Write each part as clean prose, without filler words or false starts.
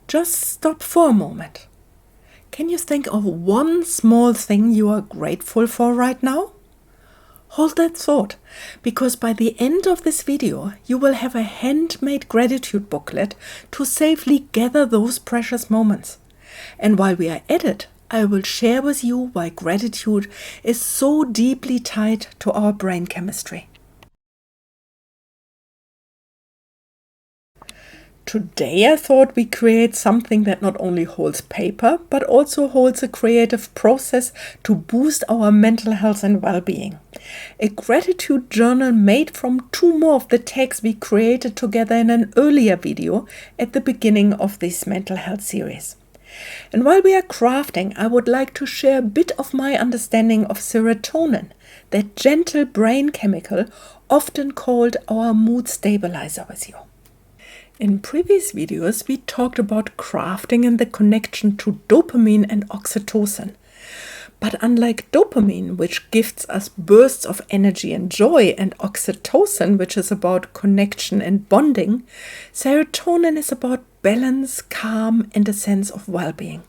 Just stop for a moment. Can you think of one small thing you are grateful for right now? Hold that thought, because by the end of this video, you will have a handmade gratitude booklet to safely gather those precious moments. And while we are at it, I will share with you why gratitude is so deeply tied to our brain chemistry. Today I thought we create something that not only holds paper, but also holds a creative process to boost our mental health and well-being. A gratitude journal made from 2 more of the tags we created together in an earlier video at the beginning of this mental health series. And while we are crafting, I would like to share a bit of my understanding of serotonin, that gentle brain chemical often called our mood stabilizer, with you. In previous videos, we talked about crafting and the connection to dopamine and oxytocin. But unlike dopamine, which gives us bursts of energy and joy, and oxytocin, which is about connection and bonding, serotonin is about balance, calm, and a sense of well-being.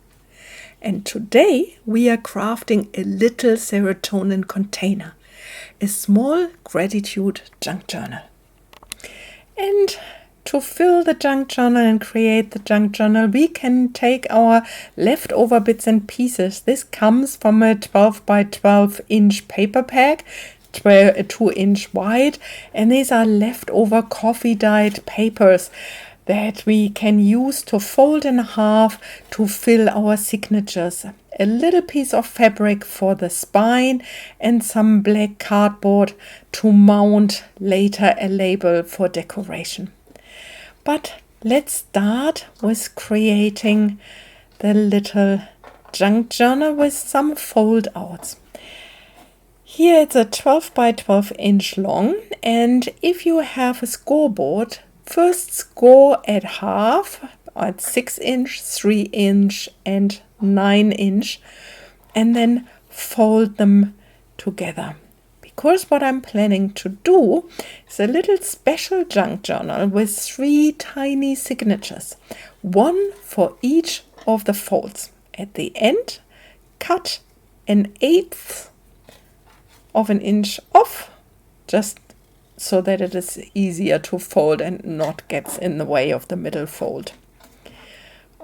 And today, we are crafting a little serotonin container, a small gratitude junk journal. And to fill the junk journal and create the junk journal, we can take our leftover bits and pieces. This comes from a 12 by 12 inch paper pack, 2 inch wide, and these are leftover coffee dyed papers that we can use to fold in half to fill our signatures. A little piece of fabric for the spine and some black cardboard to mount later a label for decoration. But let's start with creating the little junk journal with some fold outs. Here it's a 12 by 12 inch long, and if you have a scoreboard, first score at half, at 6 inch, 3 inch and 9 inch, and then fold them together. Because what I'm planning to do is a little special junk journal with 3 tiny signatures, 1 for each of the folds. At the end, cut 1/8 of an inch off, just so that it is easier to fold and not gets in the way of the middle fold.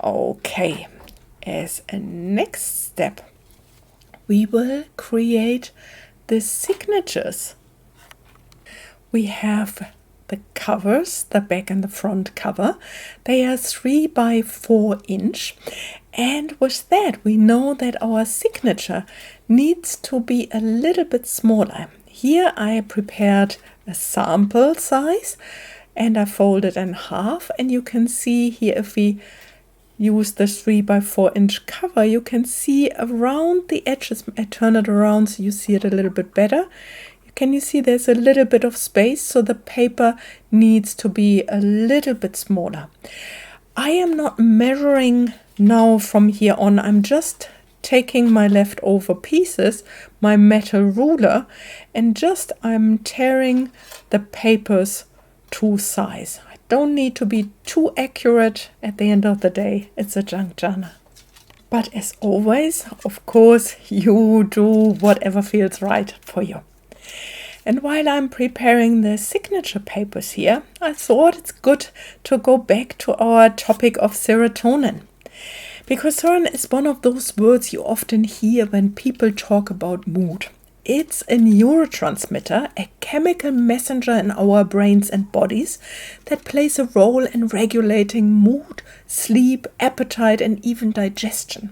Okay, as a next step, we will create the signatures. We have the covers, the back and the front cover. They are 3 by 4 inch, and with that we know that our signature needs to be a little bit smaller. Here I prepared a sample size and I folded in half, and you can see here, if we use the 3 by 4 inch cover, you can see around the edges. I turn it around so you see it a little bit better. Can you see there's a little bit of space, so the paper needs to be a little bit smaller. I am not measuring now from here on. I'm just taking my leftover pieces, my metal ruler, and I'm tearing the papers to size. Don't need to be too accurate. At the end of the day, it's a junk journal. But as always, of course, you do whatever feels right for you. And while I'm preparing the signature papers here, I thought it's good to go back to our topic of serotonin. Because serotonin is one of those words you often hear when people talk about mood. It's a neurotransmitter, a chemical messenger in our brains and bodies that plays a role in regulating mood, sleep, appetite, and even digestion.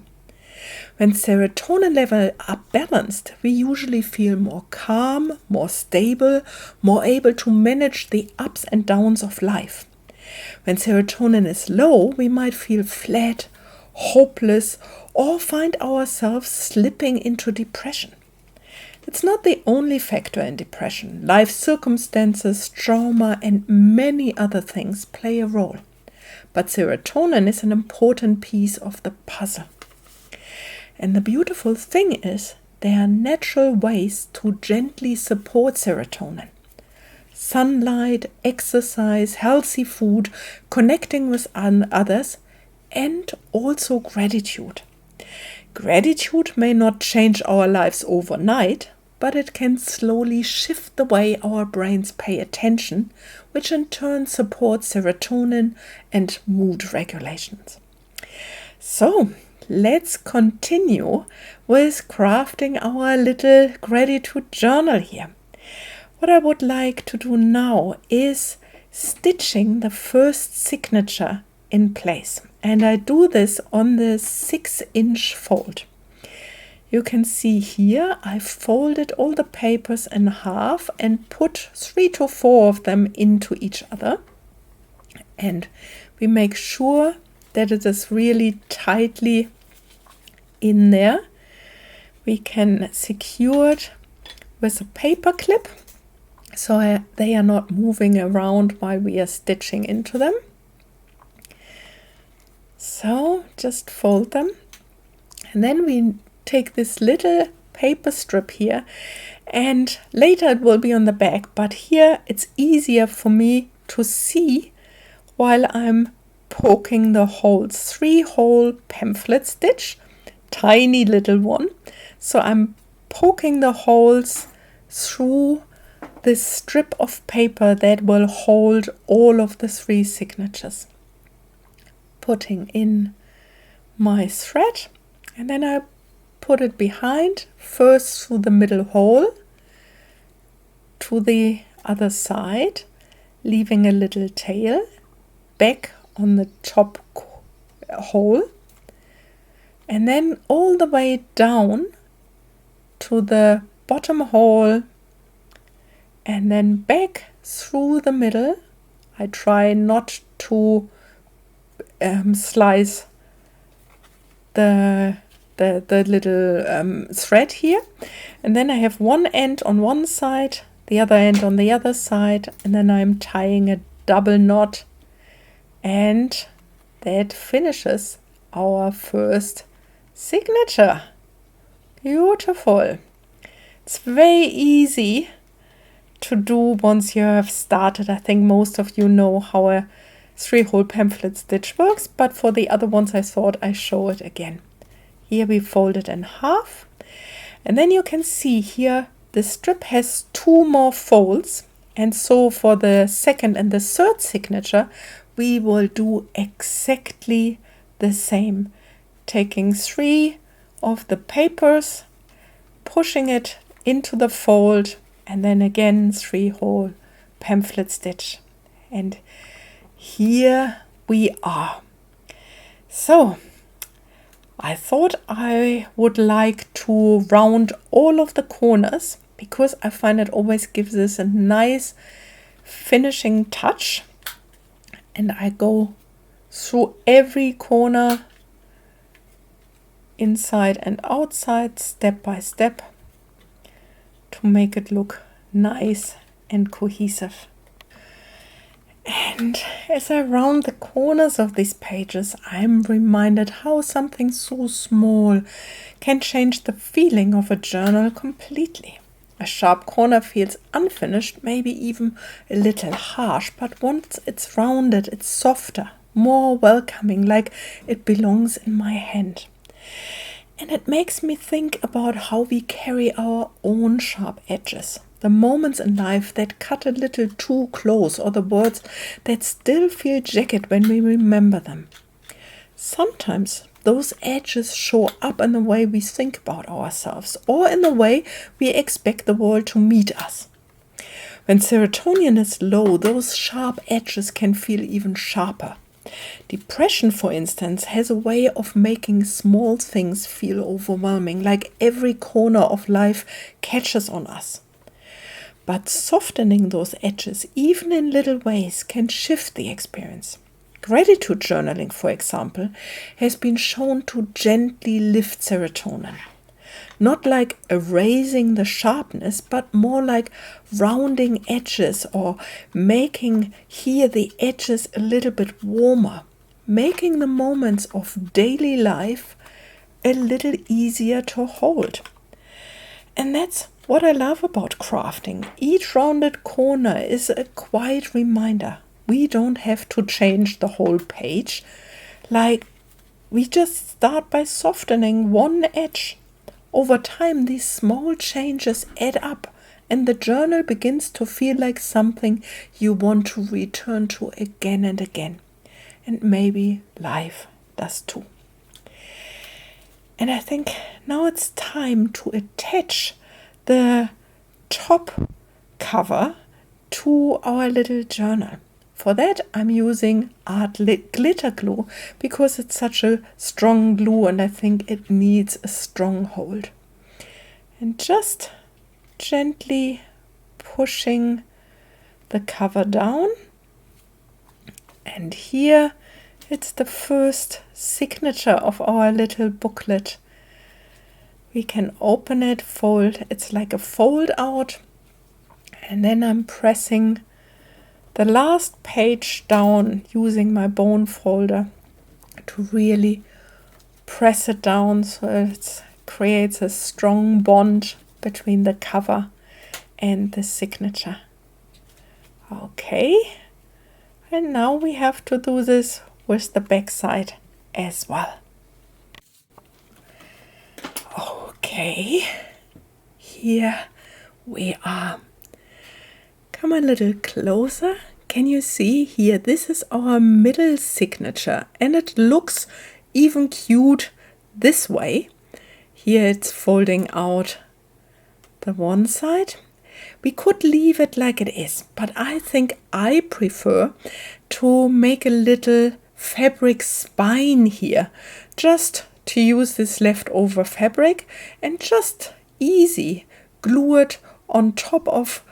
When serotonin levels are balanced, we usually feel more calm, more stable, more able to manage the ups and downs of life. When serotonin is low, we might feel flat, hopeless, or find ourselves slipping into depression. It's not the only factor in depression. Life circumstances, trauma, and many other things play a role. But serotonin is an important piece of the puzzle. And the beautiful thing is, there are natural ways to gently support serotonin. Sunlight, exercise, healthy food, connecting with others, and also gratitude. Gratitude may not change our lives overnight, but it can slowly shift the way our brains pay attention, which in turn supports serotonin and mood regulations. So, let's continue with crafting our little gratitude journal here. What I would like to do now is stitching the first signature in place. And I do this on the 6-inch fold. You can see here I folded all the papers in half and put 3 to 4 of them into each other. And we make sure that it is really tightly in there. We can secure it with a paper clip so they are not moving around while we are stitching into them. So just fold them, and then we take this little paper strip here, and later it will be on the back, but here it's easier for me to see while I'm poking the holes. 3-hole pamphlet stitch, tiny little one. So I'm poking the holes through this strip of paper that will hold all of the 3 signatures. Putting in my thread, and then I put it behind, first through the middle hole to the other side, leaving a little tail, back on the top hole, and then all the way down to the bottom hole, and then back through the middle. I try not to slice the little thread here, and then I have one end on one side, the other end on the other side, and then I'm tying a double knot, and that finishes our first signature. Beautiful. It's very easy to do once you have started. I think most of you know how a 3-hole pamphlet stitch works, but for the other ones I thought I show it again. Here we fold it in half, and then you can see here the strip has 2 more folds, and so for the second and the third signature we will do exactly the same, taking 3 of the papers, pushing it into the fold, and then again 3-hole pamphlet stitch, and here we are. So I thought I would like to round all of the corners, because I find it always gives this a nice finishing touch, and I go through every corner, inside and outside, step by step, to make it look nice and cohesive. And as I round the corners of these pages, I'm reminded how something so small can change the feeling of a journal completely. A sharp corner feels unfinished, maybe even a little harsh, but once it's rounded, it's softer, more welcoming, like it belongs in my hand. And it makes me think about how we carry our own sharp edges. The moments in life that cut a little too close, or the words that still feel jagged when we remember them. Sometimes those edges show up in the way we think about ourselves, or in the way we expect the world to meet us. When serotonin is low, those sharp edges can feel even sharper. Depression, for instance, has a way of making small things feel overwhelming, like every corner of life catches on us. But softening those edges, even in little ways, can shift the experience. Gratitude journaling, for example, has been shown to gently lift serotonin. Not like erasing the sharpness, but more like rounding edges, or making here the edges a little bit warmer, making the moments of daily life a little easier to hold. And that's what I love about crafting. Each rounded corner is a quiet reminder. We don't have to change the whole page. Like we just start by softening one edge. Over time, these small changes add up, and the journal begins to feel like something you want to return to again and again. And maybe life does too. And I think now it's time to attach the top cover to our little journal. For that, I'm using art glitter glue because it's such a strong glue and I think it needs a strong hold. And just gently pushing the cover down. And here it's the first signature of our little booklet. We can open it, fold. It's like a fold out. And then I'm pressing the last page down using my bone folder to really press it down so it creates a strong bond between the cover and the signature. Okay, and now we have to do this with the back side as well. Okay, here we are. Come a little closer. Can you see here? This is our middle signature and it looks even cute this way. Here it's folding out the one side. We could leave it like it is, but I think I prefer to make a little fabric spine here, just to use this leftover fabric and just easy glue it on top of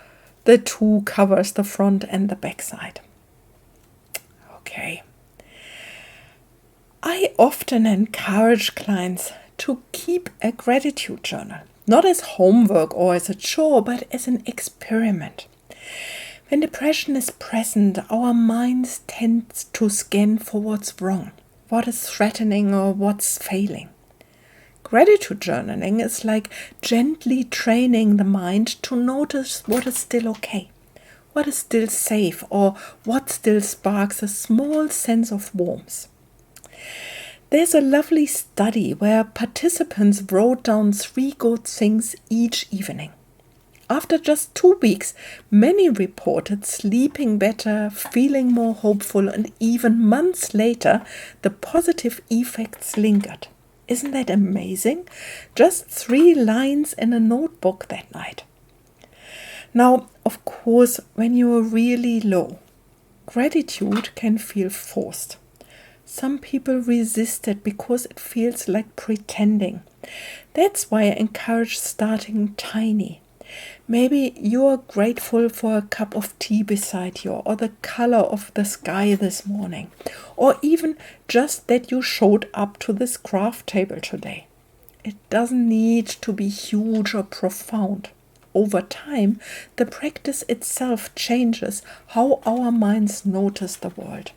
the two covers, the front and the back side. Okay. I often encourage clients to keep a gratitude journal, not as homework or as a chore, but as an experiment. When depression is present, our minds tend to scan for what's wrong, what is threatening or what's failing. Gratitude journaling is like gently training the mind to notice what is still okay, what is still safe, or what still sparks a small sense of warmth. There's a lovely study where participants wrote down 3 good things each evening. After just 2 weeks, many reported sleeping better, feeling more hopeful, and even months later, the positive effects lingered. Isn't that amazing? Just 3 lines in a notebook that night. Now, of course, when you are really low, gratitude can feel forced. Some people resist it because it feels like pretending. That's why I encourage starting tiny. Maybe you are grateful for a cup of tea beside you, or the color of the sky this morning, or even just that you showed up to this craft table today. It doesn't need to be huge or profound. Over time, the practice itself changes how our minds notice the world.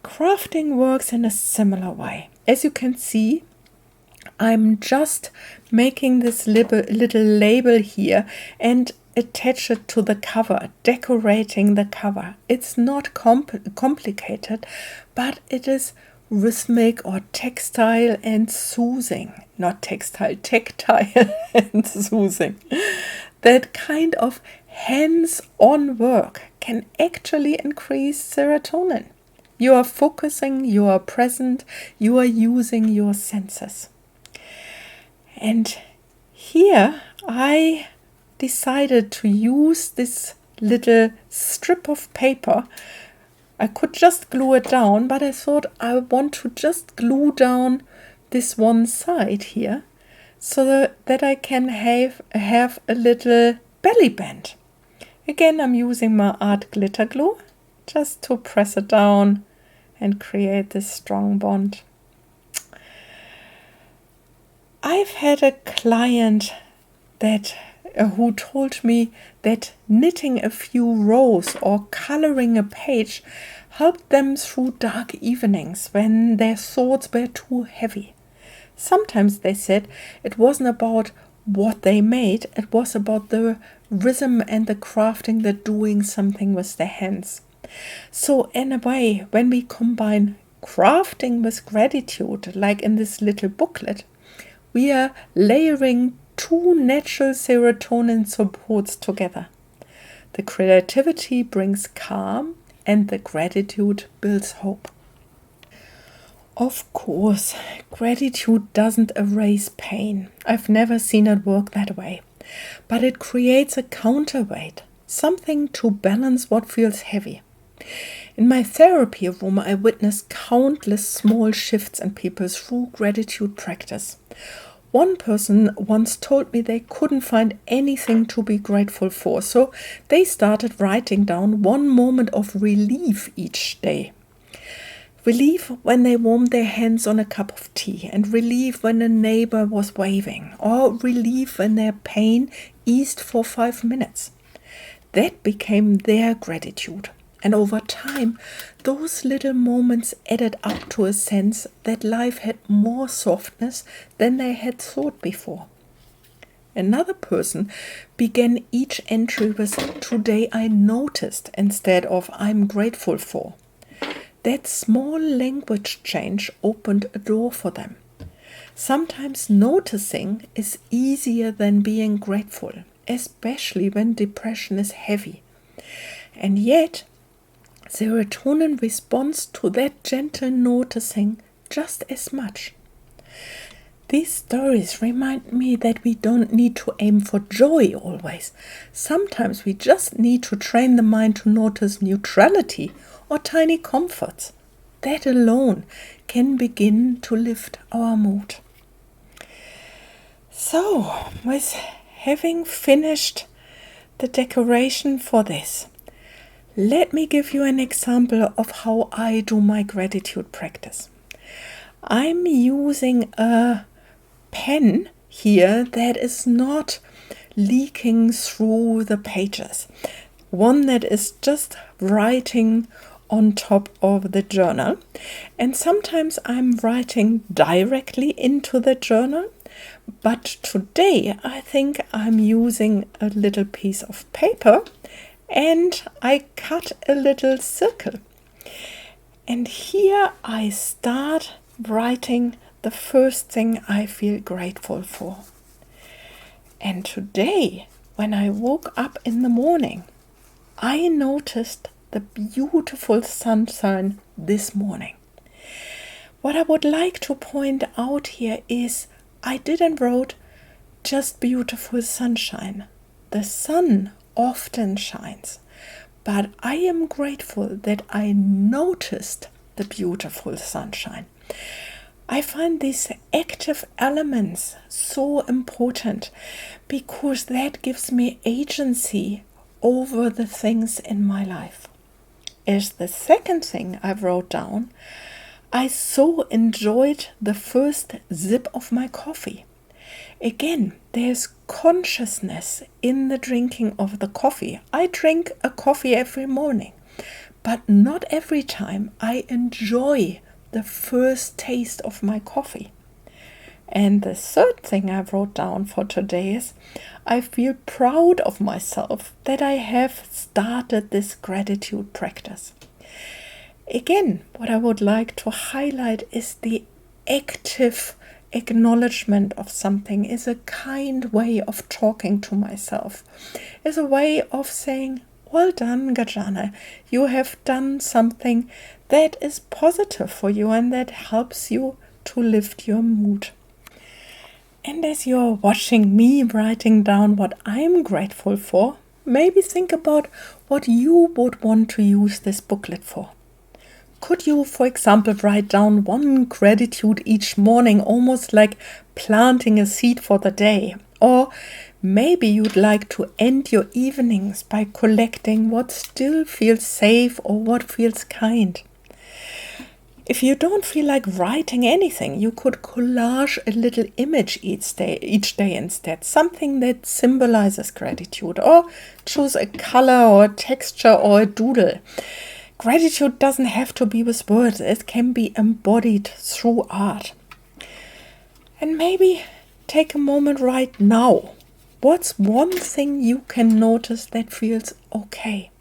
Crafting works in a similar way. As you can see, I'm just making this little label here and attach it to the cover, decorating the cover. It's not complicated, but it is rhythmic or textile and soothing. Not textile, tactile and soothing. That kind of hands-on work can actually increase serotonin. You are focusing, you are present, you are using your senses. And here I decided to use this little strip of paper. I could just glue it down, but I thought I want to just glue down this one side here so that I can have a little belly band. Again, I'm using my art glitter glue just to press it down and create this strong bond. I've had a client who told me that knitting a few rows or coloring a page helped them through dark evenings when their thoughts were too heavy. Sometimes they said it wasn't about what they made, it was about the rhythm and the crafting, the doing something with their hands. So in a way, when we combine crafting with gratitude, like in this little booklet, we are layering two natural serotonin supports together. The creativity brings calm and the gratitude builds hope. Of course, gratitude doesn't erase pain. I've never seen it work that way. But it creates a counterweight, something to balance what feels heavy. In my therapy room, I witnessed countless small shifts in people through gratitude practice. One person once told me they couldn't find anything to be grateful for, so they started writing down one moment of relief each day. Relief when they warmed their hands on a cup of tea, and relief when a neighbor was waving, or relief when their pain eased for 5 minutes. That became their gratitude. And over time, those little moments added up to a sense that life had more softness than they had thought before. Another person began each entry with "Today I noticed" instead of "I'm grateful for." That small language change opened a door for them. Sometimes noticing is easier than being grateful, especially when depression is heavy. And yet, serotonin responds to that gentle noticing just as much. These stories remind me that we don't need to aim for joy always. Sometimes we just need to train the mind to notice neutrality or tiny comforts. That alone can begin to lift our mood. So, with having finished the decoration for this, let me give you an example of how I do my gratitude practice. I'm using a pen here that is not leaking through the pages. One that is just writing on top of the journal. And sometimes I'm writing directly into the journal. But today I think I'm using a little piece of paper and I cut a little circle. And here I start writing the first thing I feel grateful for. And today, when I woke up in the morning, I noticed the beautiful sunshine this morning. What I would like to point out here is I didn't write just beautiful sunshine. The sun often shines, but I am grateful that I noticed the beautiful sunshine. I find these active elements so important because that gives me agency over the things in my life. As the second thing I wrote down, I so enjoyed the first sip of my coffee. Again, there's consciousness in the drinking of the coffee. I drink a coffee every morning, but not every time I enjoy the first taste of my coffee. And the third thing I wrote down for today is I feel proud of myself that I have started this gratitude practice. Again, what I would like to highlight is the active acknowledgement of something is a kind way of talking to myself. Is a way of saying, well done, Gajana. You have done something that is positive for you and that helps you to lift your mood. And as you're watching me writing down what I'm grateful for, maybe think about what you would want to use this booklet for. Could you, for example, write down one gratitude each morning, almost like planting a seed for the day? Or maybe you'd like to end your evenings by collecting what still feels safe or what feels kind. If you don't feel like writing anything, you could collage a little image each day instead, something that symbolizes gratitude, or choose a color or a texture or a doodle. Gratitude doesn't have to be with words, it can be embodied through art. And maybe take a moment right now. What's one thing you can notice that feels okay?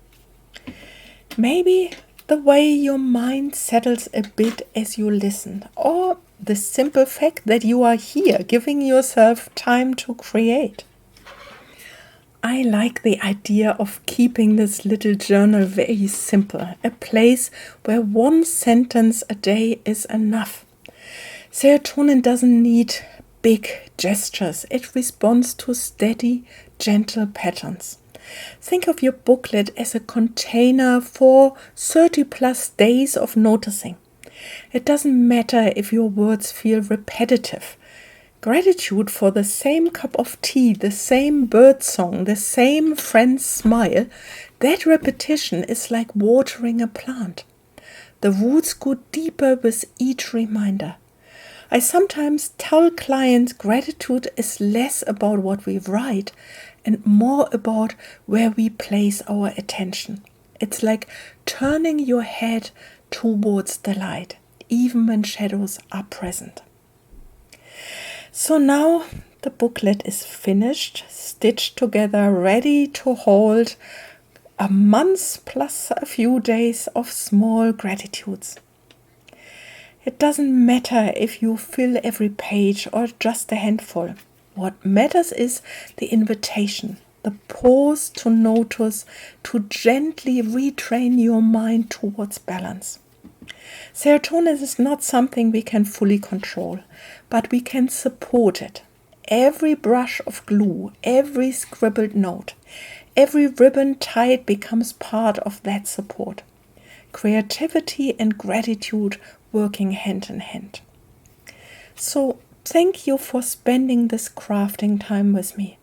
Maybe the way your mind settles a bit as you listen, or the simple fact that you are here, giving yourself time to create. I like the idea of keeping this little journal very simple, a place where one sentence a day is enough. Serotonin doesn't need big gestures. It responds to steady, gentle patterns. Think of your booklet as a container for 30 plus days of noticing. It doesn't matter if your words feel repetitive. Gratitude for the same cup of tea, the same bird song, the same friend's smile, that repetition is like watering a plant. The roots go deeper with each reminder. I sometimes tell clients gratitude is less about what we write and more about where we place our attention. It's like turning your head towards the light, even when shadows are present. So now the booklet is finished, stitched together, ready to hold a month plus a few days of small gratitudes. It doesn't matter if you fill every page or just a handful. What matters is the invitation, the pause to notice, to gently retrain your mind towards balance. Serotonin is not something we can fully control, but we can support it. Every brush of glue, every scribbled note, every ribbon tied becomes part of that support. Creativity and gratitude working hand in hand. So, thank you for spending this crafting time with me.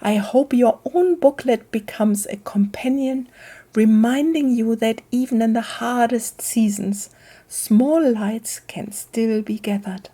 I hope your own booklet becomes a companion, reminding you that even in the hardest seasons, small lights can still be gathered.